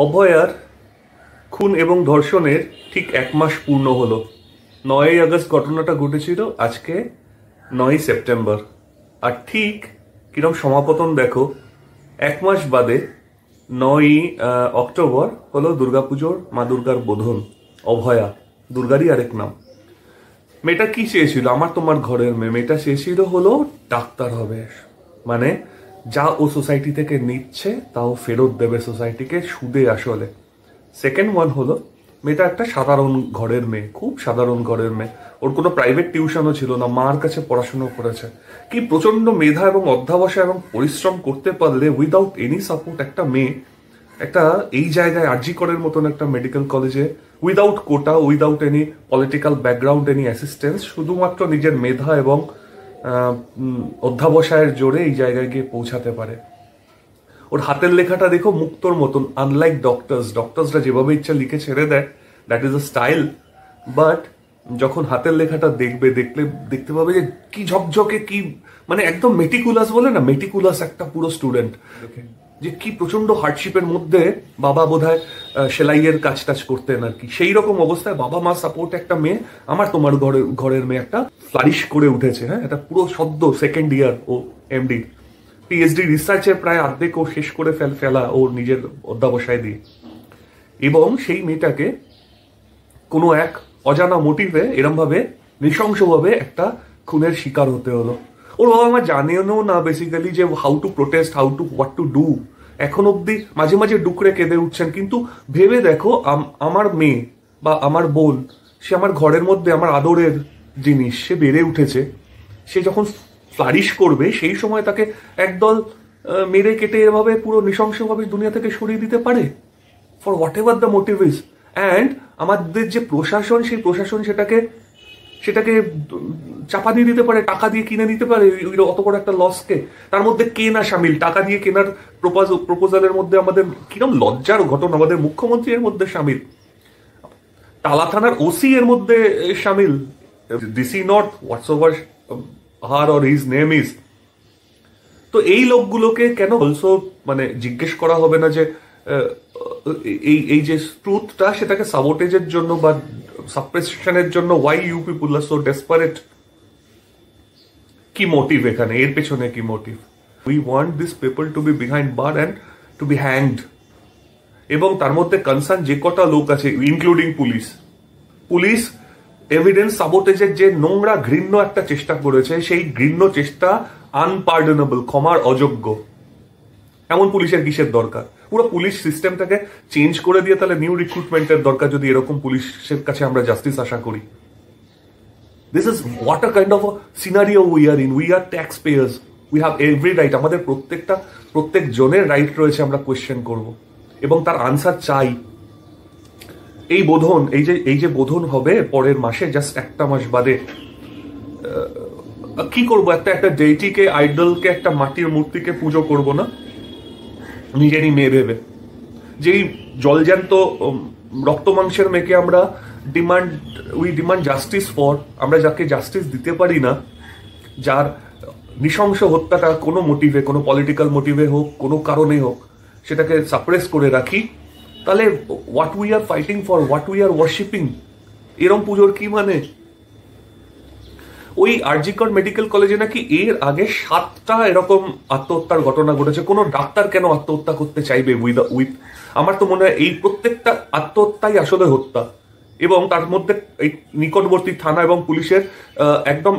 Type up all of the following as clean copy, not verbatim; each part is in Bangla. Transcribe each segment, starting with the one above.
অভয়ার খুন এবং ধর্ষণের ঠিক 1 মাস পূর্ণ হলো। 9ই আগস্ট ঘটনাটা ঘটেছিল, আজকে 9ই সেপ্টেম্বর। আর ঠিক কিরম সমাপতন দেখো, 1 মাস বাদে 9ই অক্টোবর হলো দুর্গাপুজোর মা দুর্গার বোধন। অভয়া দুর্গারই আরেক নাম। মেয়েটা কি চেয়েছিল? আমার তোমার ঘরের মেয়েটা চেয়েছিল হলো ডাক্তার হবে, মানে যা ও সোসাইটি থেকে নিচ্ছে তাও ফেরত দেবে সোসাইটিকে সুদে আসলে। সেকেন্ড ওয়ান হলো মেয়েটা একটা সাধারণ ঘরের মেয়ে, খুব সাধারণ ঘরের মেয়ে। ওর কোনো প্রাইভেট টিউশনও ছিল না, মার কাছে পড়াশুনো করেছে। কি প্রচন্ড মেধা এবং অধ্যাবসায় এবং পরিশ্রম করতে পারলে উইদাউট এনি সাপোর্ট একটা মেয়ে একটা এই জায়গায় আরজি করের মতন একটা মেডিকেল কলেজে without quota, without any political background, any assistance, শুধুমাত্র নিজের মেধা এবং অধ্যাবসায়ের জোরে এই জায়গায় গিয়ে পৌঁছাতে পারে। ওর হাতের লেখাটা দেখো মুক্তোর মতন, আনলাইক ডক্টরসরা যেভাবে ইচ্ছা লিখে ছেড়ে দেয়, that is a style. But যখন হাতের লেখাটা দেখতে পাবে যে কি ঝকঝকে, কি মানে একদম মেটিকুলাস, বলে না, মেটিকুলাস একটা পুরো স্টুডেন্ট, যে কি প্রচন্ড হার্ডশিপের মধ্যে বাবা বোধহয় সেলাইয়ের কাজ টাজ করতেন আর কি। সেই রকম অবস্থায় বাবা মা সাপোর্ট একটা মেয়ে, আমার তোমার ঘরের মেয়ে একটা ফ্লারিশ করে উঠেছে। হ্যাঁ, এটা পুরো সদ্য সেকেন্ড ইয়ার ও এমডি, পিএইচডি রিসার্চের প্রায় অর্ধেক ও শেষ করে ফেলা ওর নিজের অধ্যাবসায় দিয়ে। এবং সেই মেয়েটাকে কোনো এক অজানা মোটিভে এরম ভাবে নৃশংসভাবে একটা খুনের শিকার হতে হলো। ওর বাবা মা জানেও না বেসিক্যালি যে how to protest, what to do. এখন অব্দি মাঝে মাঝে ডুকরে কেঁদে উঠছেন। কিন্তু ভেবে দেখো, আমার মেয়ে বা আমার বোন, সে আমার ঘরের মধ্যে আমার আদরের জিনিস, সে বেড়ে উঠেছে, সে যখন ফ্লারিশ করবে সেই সময় তাকে একদল মেরে কেটে এভাবে পুরো নৃশংসভাবে দুনিয়া থেকে সরিয়ে দিতে পারে, for whatever the motive is. And আমাদের যে প্রশাসন, সেই প্রশাসন সেটাকে চাপা দিয়ে দিতে পারে, টাকা দিয়ে কিনে নিতে পারে অত বড় একটা লসকে। তার মধ্যে কে না সামিল, টাকা দিয়ে কেনার প্রপোজালের মধ্যে আমাদের কিরম লজ্জার ঘটনা, আমাদের মুখ্যমন্ত্রী এর মধ্যে সামিল, টালা থানার ওসি এর মধ্যে সামিল, DC north, whatsoever her or his name is. তো এই লোকগুলোকে কেন অলসো মানে জিজ্ঞেস করা হবে না যে এই যে ট্রুথটা, সেটাকে সাবোটেজের জন্য বা সাপ্রেশনের জন্য why you people are so desperate? কি মোটিভ এখানে, এর পেছনে কি motive? We want this people to be behind bar and to be hanged. এবং তার মধ্যে কনসার্ন যে কটা লোক আছে, ইনক্লুডিং পুলিশ এভিডেন্স সাবোটেজের যে নোংরা ঘৃণ্য একটা চেষ্টা করেছে, সেই ঘৃণ্য চেষ্টা আনপার্ডনেবল, ক্ষমার অযোগ্য। এমন পুলিশের কিসের দরকার? পুরো পুলিশ সিস্টেমটাকে চেঞ্জ করে দিয়ে তাহলে নিউ রিক্রুটমেন্টের দরকার, যদি এরকম পুলিশের কাছে আমরা জাস্টিস আশা করি। This is what a kind of scenario we are in. We are tax pairs, we have every right. আমাদের প্রত্যেক জনের রাইট রয়েছে, আমরা কোয়েশ্চেন করব এবং তার আনসার চাই। এই যে বোধন হবে পরের মাসে, জাস্ট একটা মাস বাদে, কি করবো? একটা ডেইটিকে, আইডলকে, একটা মাটির মূর্তিকে পুজো করব না নিজেরই মেয়ে ভেবে? যেই জলজ্যান্ত রক্ত মাংসের মেয়েকে আমরা উই ডিমান্ড জাস্টিস ফর, আমরা যাকে জাস্টিস দিতে পারি না, যার নৃশংস হত্যাটা কোনো মোটিভে, কোনো পলিটিক্যাল মোটিভে হোক, কোনো কারণে হোক, সেটাকে সাপ্রেস করে রাখি, তাহলে what we are fighting for, what we are worshipping? এরম পুজোর কি মানে? ওই আরজিকর মেডিকেল কলেজে নাকি এর আগে 7টা এরকম আত্মহত্যার ঘটনা ঘটেছে। কোনো ডাক্তার কেন আত্মহত্যা করতে চাইবে উইথ? আমার তো মনে হয় এই প্রত্যেকটা আত্মহত্যাই আসলে হত্যা। এবং তার মধ্যে এই নিকটবর্তী থানা এবং পুলিশের একদম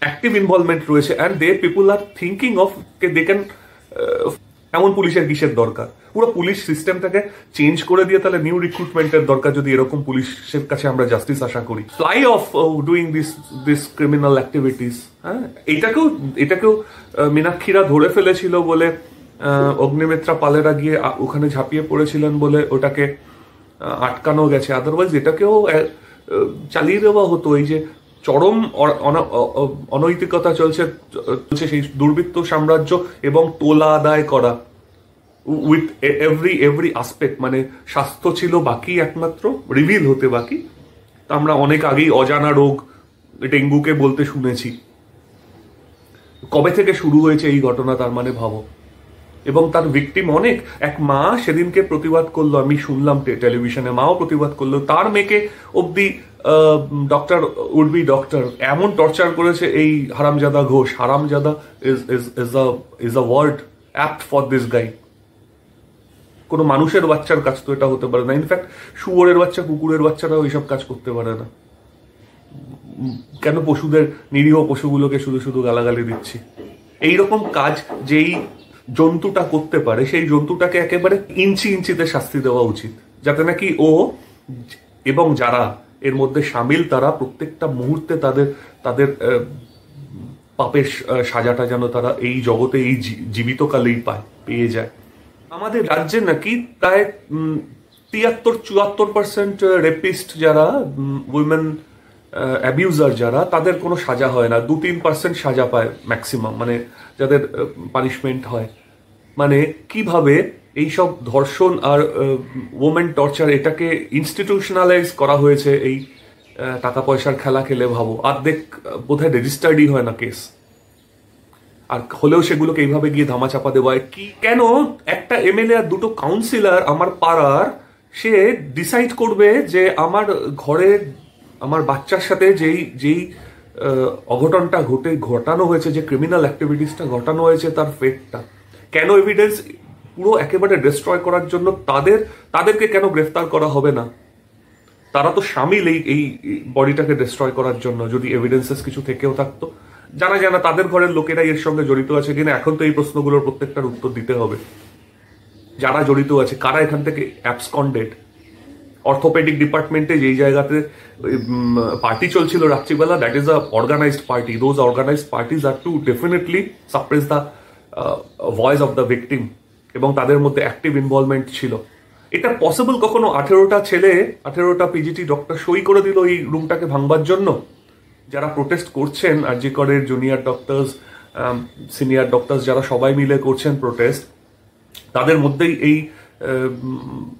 অ্যাক্টিভ ইনভলভমেন্ট রয়েছে। And they people are thinking of they can, এমন পুলিশের কিসের দরকার? পুরো পুলিশ সিস্টেমটাকে চেঞ্জ করে দিয়ে তাহলে নিউ রিক্রুটমেন্টের দরকার, যদি এরকম পুলিশের কাছে আমরা জাস্টিস আশা করি। Fly of doing this criminal activities. হ্যাঁ, এটাকেও মীনাক্ষীরা ধরে ফেলেছিল বলে, অগ্নিমিত্রা পালেরা গিয়ে ওখানে ঝাঁপিয়ে পড়েছিলেন বলে ওটাকে আটকানো গেছে। আদারওয়াইজ এটাকেও চালিয়ে দেওয়া হতো। এই যে চরম অনৈতিকতা চলছে সেই দুর্বৃত্ত সাম্রাজ্য এবং তোলা আদায় করা উইথ এভরি আসপেক্ট। মানে স্বাস্থ্য ছিল বাকি, একমাত্র রিভিল হতে বাকি। তা আমরা অনেক আগেই অজানা রোগ ডেঙ্গুকে বলতে শুনেছি। কবে থেকে শুরু হয়েছে এই ঘটনা, তার মানে ভাবো। এবং তার ভিকটিম অনেক। এক মা সেদিনকে প্রতিবাদ করলো, আমি শুনলাম টেলিভিশনে, মাও প্রতিবাদ করলো, তার মেয়েকে অব্দি ডক্টর উড বি ডক্টর এমন টর্চার করেছে এই হারামজাদা ঘোষ। হারামজাদা is a word apt for this guy. কোনো মানুষের বাচ্চার কাজ তো এটা হতে পারে না। ইনফ্যাক্ট শুয়োরের বাচ্চা, কুকুরের বাচ্চারাও এইসব কাজ করতে পারে না। কেন পশুদের, নিরীহ পশুগুলোকে শুধু শুধু গালাগালি দিচ্ছি? এইরকম কাজ যেই জন্তুটা করতে পারে, সেই জন্তুটাকে একেবারে ইঞ্চি ইঞ্চিতে শাস্তি দেওয়া উচিত, যাতে নাকি ও এবং যারা এর মধ্যে সামিল তারা প্রত্যেকটা মুহূর্তে তাদের তাদের পাপের সাজাটা যেন তারা এই জগতে এই জীবিতকালেই পেয়ে যায়। আমাদের রাজ্যে নাকি প্রায় 73-74% রেপিস্ট যারা, উইমেন অ্যাবিউজার যারা, তাদের কোনো সাজা হয় না। 2-3% সাজা পায় ম্যাক্সিমাম, মানে যাদের পানিশমেন্ট হয়। মানে কিভাবে এইসব ধর্ষণ আর ওমেন টর্চার এটাকে ইনস্টিটিউশনালাইজ করা হয়েছে এই টাকা পয়সার খেলা খেলে, ভাবো। অর্ধেক বোধহয় রেজিস্টার্ডই হয় না কেস, আর হলেও সেগুলোকে এইভাবে গিয়ে ধামাচাপা দেওয়া হয়। কি কেন একটা এমএলএ আর দুটো কাউন্সিলর আমার পাড়ার, সে ডিসাইড করবে যে আমার ঘরে আমার বাচ্চার সাথে যেই অঘটনটা ঘটানো হয়েছে, যে ক্রিমিনাল অ্যাক্টিভিটিসটা ঘটানো হয়েছে, তার ফেটটা কেন এভিডেন্স পুরো একেবারে ডিস্ট্রয় করার জন্য তাদেরকে কেন গ্রেফতার করা হবে না? তারা তো সামিল এই বডিটাকে ডিস্ট্রয় করার জন্য। যদি এভিডেন্সেস কিছু থেকেও থাকতো, জানা তাদের ঘরের লোকেরা এর সঙ্গে জড়িত আছে কিনা, এখন তো এই প্রশ্নগুলোর প্রত্যেকটার উত্তর দিতে হবে। যারা জড়িত আছে, কারা এখান থেকে অ্যাবসকন্ডেড। অর্থোপেডিক ডিপার্টমেন্টে যেই জায়গাতে পার্টি চলছিল রাত্রিবেলা, that is a organised party. Those organised parties are to definitely suppress the voice of the victim, এবং তাদের মধ্যে অ্যাক্টিভ ইনভলভমেন্ট ছিল। এটা পসিবল কখনো? 18টা পিজিটি ডক্টর সই করে দিল এই রুমটাকে ভাঙবার জন্য? যারা প্রোটেস্ট করছেন, আরজি করের জুনিয়র ডক্টরস, সিনিয়র ডক্টরস, যারা সবাই মিলে করছেন প্রোটেস্ট, তাদের মধ্যেই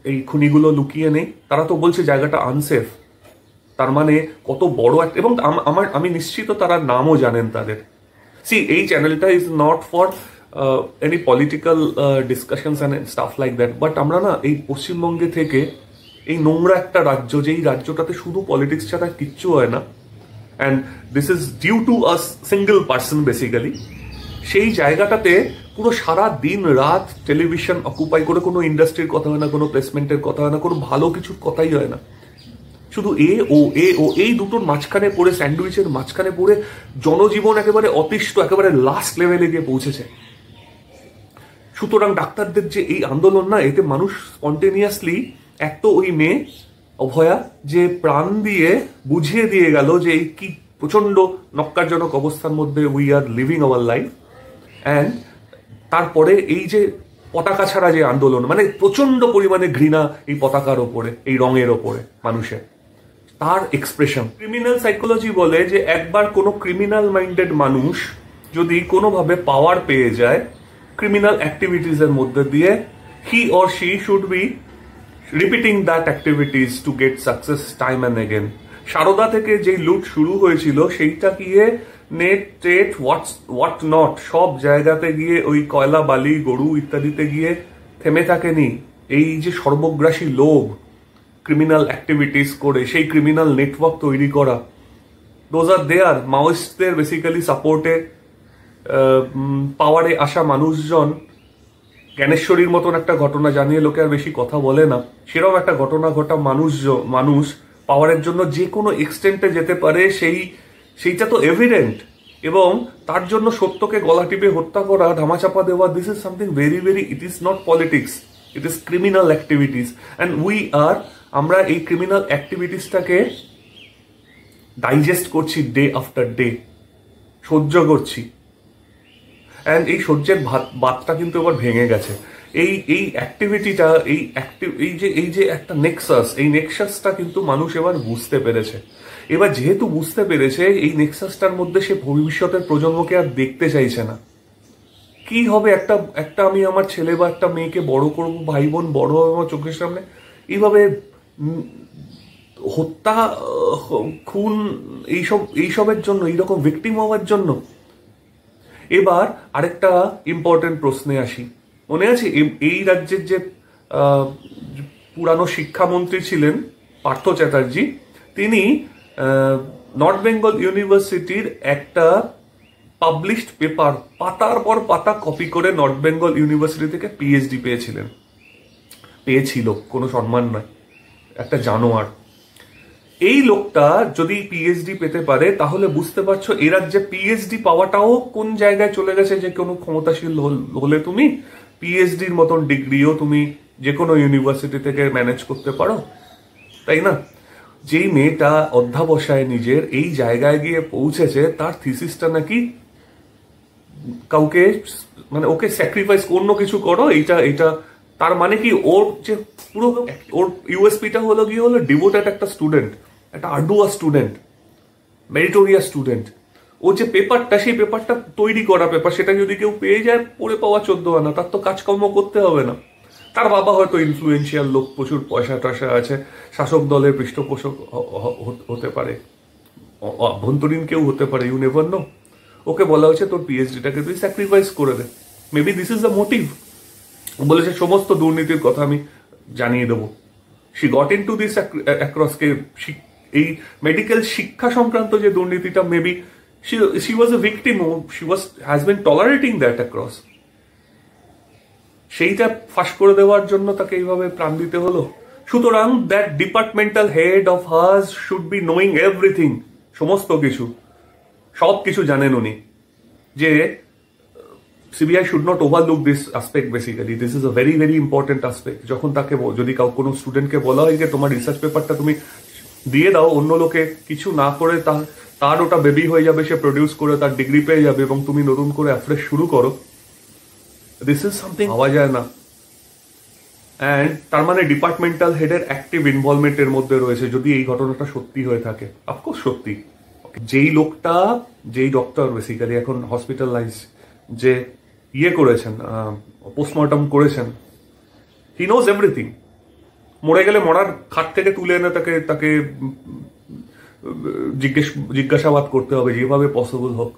এই খুনিগুলো লুকিয়ে নেই? তারা তো বলছে জায়গাটা আনসেফ। তার মানে কত বড় একটা, এবং আমি নিশ্চিত তারা নামও জানেন তাদের। এই চ্যানেলটা is not for any political discussions and staff like that, but আমরা না এই পশ্চিমবঙ্গে থেকে, এই নোংরা একটা রাজ্য, যেই রাজ্যটাতে শুধু পলিটিক্স ছাড়া কিচ্ছু হয় না, and this is due to a single person basically, সেই জায়গাটাতে পুরো সারা দিন রাত টেলিভিশন অকুপাই করে কোনো ইন্ডাস্ট্রির কথা হয় না, কোনো প্লেসমেন্টের কথা হয় না, কোনো ভালো কিছুর কথাই হয় না। শুধু এ ও এই দুটোর মাঝখানে পড়ে, স্যান্ডউইচের মাঝখানে পড়ে জনজীবন একেবারে অতিষ্ঠ, একেবারে লাস্ট লেভেলে গিয়ে পৌঁছেছে। সুতরাং ডাক্তারদের যে এই আন্দোলন না, এতে মানুষ স্পন্টেনিয়াসলি, এক তো ওই মেয়ে অভয়া যে প্রাণ দিয়ে বুঝিয়ে দিয়ে গেল যে এই কি প্রচন্ড নক্কারজনক অবস্থার মধ্যে we are living our life, and তারপরে এই যে পতাকা ছাড়া যে আন্দোলন, মানে প্রচন্ড পরিমাণে ঘৃণা এই পতাকার ওপরে, এই রঙের ওপরে মানুষের, তার এক্সপ্রেশন। ক্রিমিনাল সাইকোলজি বলে যে একবার কোনো ক্রিমিনাল মাইন্ডেড মানুষ যদি কোনোভাবে পাওয়ার পেয়ে যায় ক্রিমিনাল অ্যাক্টিভিটিস এর মধ্যে দিয়ে, he or she should be repeating that activities to get success time and again. সারদা থেকে যেই লুট শুরু হয়েছিল, সেইটা গিয়ে নেট টেট হোয়াট নট সব জায়গাতে গিয়ে, ওই কয়লা বালি গরু ইত্যাদিতে গিয়ে থেমে থাকেনি। এই যে সর্বগ্রাসী লোভ, ক্রিমিনাল অ্যাক্টিভিটিস করে সেই ক্রিমিনাল নেটওয়ার্ক তৈরি করা, দোজ আর দেয়ার মাওয়িস্টদের বেসিক্যালি সাপোর্টে পাওয়ারে আসা মানুষজন। জ্ঞানেশ্বরীর মতন একটা ঘটনা জানিয়ে লোকে আর বেশি কথা বলে না, সেরকম একটা ঘটনা ঘটা মানুষ পাওয়ারের জন্য যে কোনো এক্সটেন্টে যেতে পারে, সেইটা তো এভিডেন্ট। এবং তার জন্য সত্যকে গলা টিপে হত্যা করা, ধামাচাপা দেওয়া, this is something very very, it is not politics, it is criminal activities. And আমরা এই ক্রিমিনাল অ্যাক্টিভিটিসটাকে ডাইজেস্ট করছি ডে আফটার ডে, সহ্য করছি। অ্যান্ড এই সহ্যের বাতটা কিন্তু এবার ভেঙে গেছে। এই অ্যাক্টিভিটিটা, এই যে একটা নেক্সাস, এই নেক্সাসটা কিন্তু মানুষ এবার বুঝতে পেরেছে। এবার যেহেতু বুঝতে পেরেছে, এই নেক্সাসটার মধ্যে সে ভবিষ্যতের প্রজন্মকে আর দেখতে চাইছে না। কি হবে, একটা আমি আমার ছেলে বা একটা মেয়েকে বড় করব, ভাই বোন বড় হবে আমার চোখের সামনে, এইভাবে হত্যা, খুন, এইসবের জন্য, এইরকম ভিকটিম হওয়ার জন্য। এবার আরেকটা ইম্পর্টেন্ট প্রশ্নে আসি, মনে আছে এই রাজ্যের যে পুরানো শিক্ষামন্ত্রী ছিলেন পার্থ চ্যাটার্জি, তিনি নর্থ বেঙ্গল ইউনিভার্সিটির একটা পাবলিশড পেপার পাতার পর পাতা কপি করে নর্থ বেঙ্গল ইউনিভার্সিটি থেকে পিএইচডি পেয়েছিল, কোনো সম্মান নয়, একটা জানোয়ার। এই লোকটা যদি পিএইচডি পেতে পারে তাহলে বুঝতে পারছো এ রাজ্যে পিএইচডি পাওয়াটাও কোন জায়গায় চলে গেছে। যে কোনো ক্ষমতাশীল হলে তুমি পিএইচডির মতন ডিগ্রিও তুমি যে কোনো ইউনিভার্সিটি থেকে ম্যানেজ করতে পারো, তাই না? যেই মেয়েটা অধ্যাবসায় নিজের এই জায়গায় গিয়ে পৌঁছেছে, তার থিসিসটা নাকি কাউকে মানে ওকে স্যাক্রিফাইস অন্য কিছু করো, এইটা তার মানে কি ওর যে পুরো ওর ইউএসপিটা হলো ডিভোটেড একটা স্টুডেন্ট, একটা আর্ডুয়া স্টুডেন্ট, মেরিটোরিয়াস স্টুডেন্ট। ও যে পেপারটা, সেই পেপারটা তৈরি করা পেপার, সেটা যদি কেউ পেয়ে যায় পড়ে পাওয়া 14 আনা, তার তো কাজকর্ম করতে হবে না। তার বাবা হয়তো ইনফ্লুয়েন্সিয়াল লোক, প্রচুর পয়সা টয়সা আছে, শাসক দলের পৃষ্ঠপোষক হতে পারে, অভ্যন্তরীণ কেউ হতে পারে, ইউ নেভার নো। ওকে বলা হয়েছে তোর পিএইচডিটাকে তুই স্যাক্রিফাইস করে দে, maybe this is the motive. বলেছে সমস্ত দুর্নীতির কথা আমি জানিয়ে দেবো। She got into this across কে এই মেডিকেল শিক্ষা সংক্রান্ত যে দুর্নীতিটা, maybe she was a victim, has been tolerating that across। সেইটা ফাঁস করে দেওয়ার জন্য তাকে এইভাবে প্রাণ দিতে হলো। সুতরাং that departmental head of hers should be knowing everything, সমস্ত কিছু, সব কিছু জানেন উনি, যে CBI should not overlook this aspect. Basically this is a very very important aspect. যখন তাকে যদি কোনো স্টুডেন্টকে বলা হয় যে তোমার রিসার্চ পেপারটা তুমি দিয়ে দাও, অন্য লোকে কিছু না করে তার ওটা বেবি হয়ে যাবে, সে প্রডিউস করে তার ডিগ্রি পেয়ে যাবে এবং তুমি নতুন করে অ্যাফ্রেশ শুরু করো, দিস ইজ সামথিং ভাবা যায় না। অ্যান্ড তার মানে ডিপার্টমেন্টাল হেডের অ্যাক্টিভ ইনভলভমেন্টের মধ্যে রয়েছে, যদি এই ঘটনাটা সত্যি হয়ে থাকে। অফকোর্স সত্যি। যেই ডক্টর বেসিক্যালি এখন হসপিটালাইজ, যে করেছেন, পোস্টমর্টম করেছেন, হি নোজ এভরিথিং। মরে গেলে মরার খাট থেকে তুলে এনে তাকে জিজ্ঞাসাবাদ করতে হবে যেভাবে পসিবল হোক।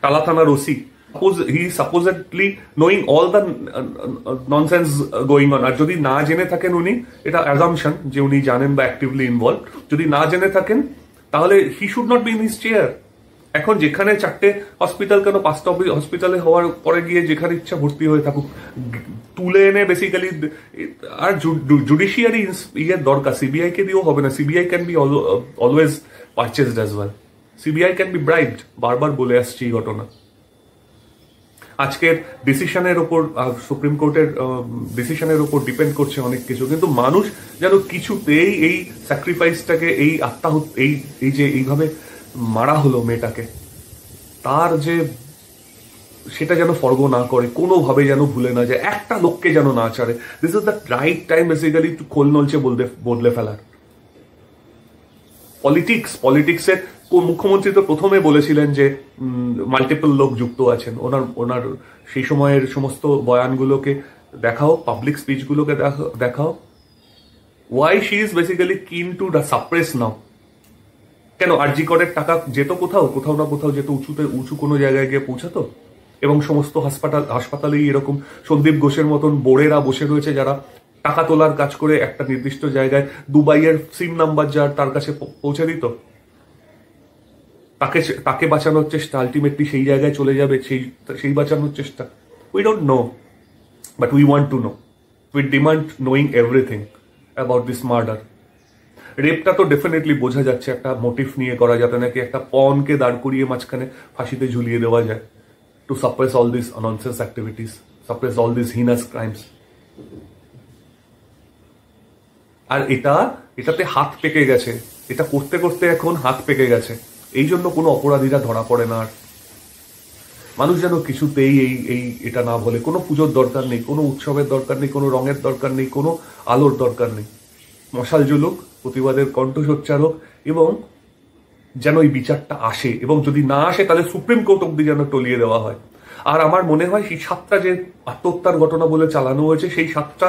টালা থানার OC, he is supposedly knowing all the nonsense going on। আর যদি না জেনে থাকেন উনি, এটা অ্যাজাম্পশন যে উনি জানেন বা অ্যাক্টিভলি ইনভলভ, যদি না জেনে থাকেন তাহলে he should not be in his chair. এখন যেখানে 4টে হসপিটাল, কেন 5টা হসপিটালে হওয়ার পরে গিয়ে যেখানে ইচ্ছা ভর্তি হয়ে থাকুক, তুলে এনে বেসিক্যালি। আর জুডিশিয়ারি দরকার, সিবিআই কে দিয়েও হবে না। CBI can be always purchased as well, CBI can be bribed. বারবার বলে আসছি এই ঘটনা। আজকের ডিসিশনের ওপর, সুপ্রিম কোর্টের ডিসিশনের ওপর ডিপেন্ড করছে অনেক কিছু, কিন্তু মানুষ যেন কিছুতেই এই স্যাক্রিফাইসটাকে, এই এই যে এইভাবে মারা হলো মেয়েটাকে, তার যে সেটা যেন ফর্গ না করে, কোনোভাবে যেন ভুলে না যায়, একটা লোককে যেন না ছাড়ে। This is the right time basically খোল নলচে বদলে ফেলার। পলিটিক্সের মুখ্যমন্ত্রী তো প্রথমে বলেছিলেন যে মাল্টিপল লোক যুক্ত আছেন। ওনার সেই সময়ের সমস্ত বয়ানগুলোকে দেখাও, পাবলিক স্পিচগুলোকে দেখাও। Why she is basically keen to suppress now? কেন আরজি করের টাকা যেত কোথাও না কোথাও যেত, উঁচু কোনো জায়গায় গিয়ে পৌঁছাতো, এবং সমস্ত হাসপাতালেই এরকম সন্দীপ ঘোষের মতন বোড়েরা বসে রয়েছে যারা টাকা তোলার কাজ করে একটা নির্দিষ্ট জায়গায় দুবাইয়ের সিম নাম্বার যার তার কাছে পৌঁছে দিত, তাকে বাঁচানোর চেষ্টা, আলটিমেটলি সেই জায়গায় চলে যাবে, সেই বাঁচানোর চেষ্টা। We don't know, but we want to know. We demand knowing everything about this murder. রেপটা তো ডেফিনেটলি বোঝা যাচ্ছে একটা মোটিভ নিয়ে করা, যাতে নাকি একটা পনকে দাঁড় করিয়ে মাঝখানে ফাঁসিতে ঝুলিয়ে দেওয়া যায়, to suppress all this nonsense activities, suppress all this heinous crimes. আর এটাতে হাত পেকে গেছে, এটা করতে করতে এখন হাত পেকে গেছে। এই জন্য কোনো অপরাধীরা ধরা পড়ে না। আর মানুষ যেন কিছুতেই এটা না বলে, কোনো পুজোর দরকার নেই, কোনো উৎসবের দরকার নেই, কোনো রঙের দরকার নেই, কোনো আলোর দরকার নেই। মশাল জ্বলুক, প্রতিবাদের কণ্ঠ সোচ্চার হোক, এবং যেন এই বিচারটা আসে, এবং যদি না আসে তাহলে সুপ্রিম কোর্ট অব্দি যেন টলিয়ে দেওয়া হয়। আর আমার মনে হয় সেই 7টা যে আত্মহত্যার ঘটনা বলে চালানো হয়েছে, সেই 7টা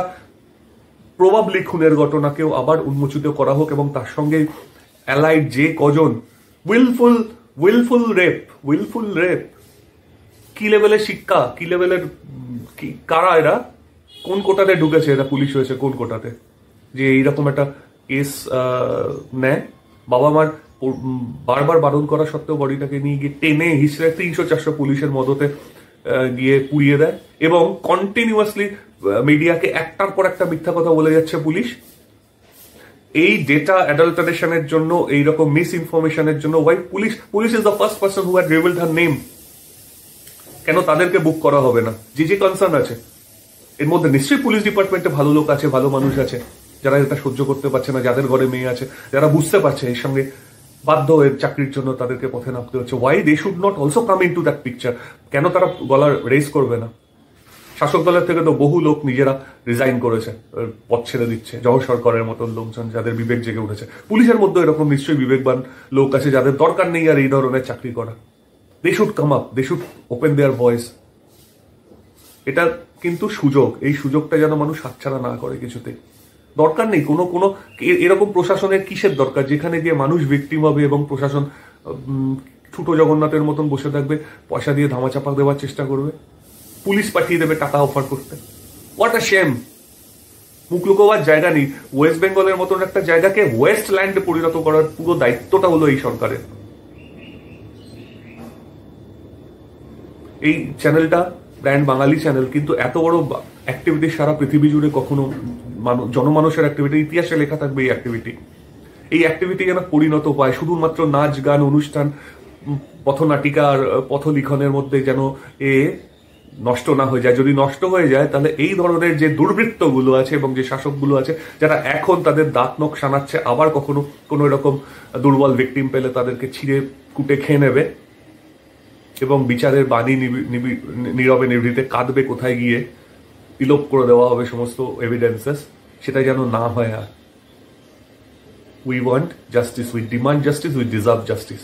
প্রবাবলি খুনের ঘটনাকেও আবার উন্মোচিত করা হোক, এবং তার সঙ্গে অ্যালাইড যে কজন উইলফুল রেপ, কি লেভেলের শিক্ষা, কি লেভেলের কারা এরা, কোন কোটাতে ঢুকেছে এরা, পুলিশ হয়েছে কোন কোটাতে যে এইরকম একটা কেস নেয়? বাবা মার বারবার বারণ করা সত্ত্বেও বডিটাকে নিয়ে গিয়ে টেনে হিসড়ে 300-400 পুলিশের মদতে গিয়ে পুড়িয়ে দেয়, এবং কন্টিনিউয়াসলি মিডিয়াকে একটার পর একটা মিথ্যা কথা বলে যাচ্ছে পুলিশ। এই ডেটা অ্যাডাল্টারেশনের জন্য, এইরকম মিস ইনফরমেশনের জন্য why police is the first person who had revealed her name. কেন তাদেরকে বুক করা হবে না? যে কনসার্ন আছে এর মধ্যে নিশ্চয়ই পুলিশ ডিপার্টমেন্টে ভালো লোক আছে, ভালো মানুষ আছে, যারা এটা সহ্য করতে পারছে না, যাদের ঘরে মেয়ে আছে, যারা বুঝতে পারছে এর সঙ্গে বাধ্য হয়ে চাকরির জন্য তাদেরকে পথে নামতে হচ্ছে। Why they should not also come in to that picture? কেন তারা গলার রেস করবে না? শাসক দলের থেকে তো বহু লোক নিজেরা রিজাইন করেছে, পথ ছেড়ে দিচ্ছে, জওহর সরকারের মতন লোকজন যাদের বিবেক জেগে উঠেছে। পুলিশের মধ্যে এরকম নিশ্চয়ই বিবেকবান লোক আছে যাদের দরকার নেই আর এই ধরনের চাকরি করা। They should come up, they should open their voice. এটা কিন্তু সুযোগ, এই সুযোগটা যেন মানুষ হাতছাড়া না করে কিছুতে। দরকার নেই কোনো এরকম প্রশাসনের কিসের দরকার যেখানে গিয়ে মানুষ ভিকটিম হবে এবং প্রশাসন ছোট জগন্নাথের মতন বসে থাকবে, পয়সা দিয়ে ধামাচাপা দেওয়ার চেষ্টা করবে, পুলিশ পাঠিয়ে দেবে টাকা অফার করতে। What a shame! মুখ লুকোবার জায়গা নেই। ওয়েস্ট বেঙ্গলের মতন একটা জায়গাকে ওয়েস্ট ল্যান্ডে পরিণত করার পুরো দায়িত্বটা হলো এই সরকারের। এই চ্যানেলটা ব্র্যান্ড বাঙালি চ্যানেল, কিন্তু এত বড় অ্যাক্টিভিটি সারা পৃথিবী জুড়ে কখনো জনমানুষের অ্যাক্টিভিটি, ইতিহাসে লেখা থাকবে এই অ্যাক্টিভিটি যেন পরিণত পায় শুধুমাত্র নাচ গান অনুষ্ঠান পথনাটিকা আর পথলিখনের মধ্যে, যেন এ নষ্ট না হয়ে যায়। যদি নষ্ট হয়ে যায় তাহলে এই ধরনের যে দুর্বৃত্তগুলো আছে এবং যে শাসকগুলো আছে যারা এখন তাদের দাঁত নখ সানাচ্ছে, আবার কখনো কোনো এরকম দুর্বল ভিকটিম পেলে তাদেরকে ছিঁড়ে কুটে খেয়ে নেবে এবং বিচারের বাণী নীরবে নিভৃতে কাঁদবে কোথায় গিয়ে, বিলোপ করে দেওয়া হবে সমস্ত এভিডেন্সেস। সেটা যেন না হয় আর। We want justice, we demand justice, we deserve justice.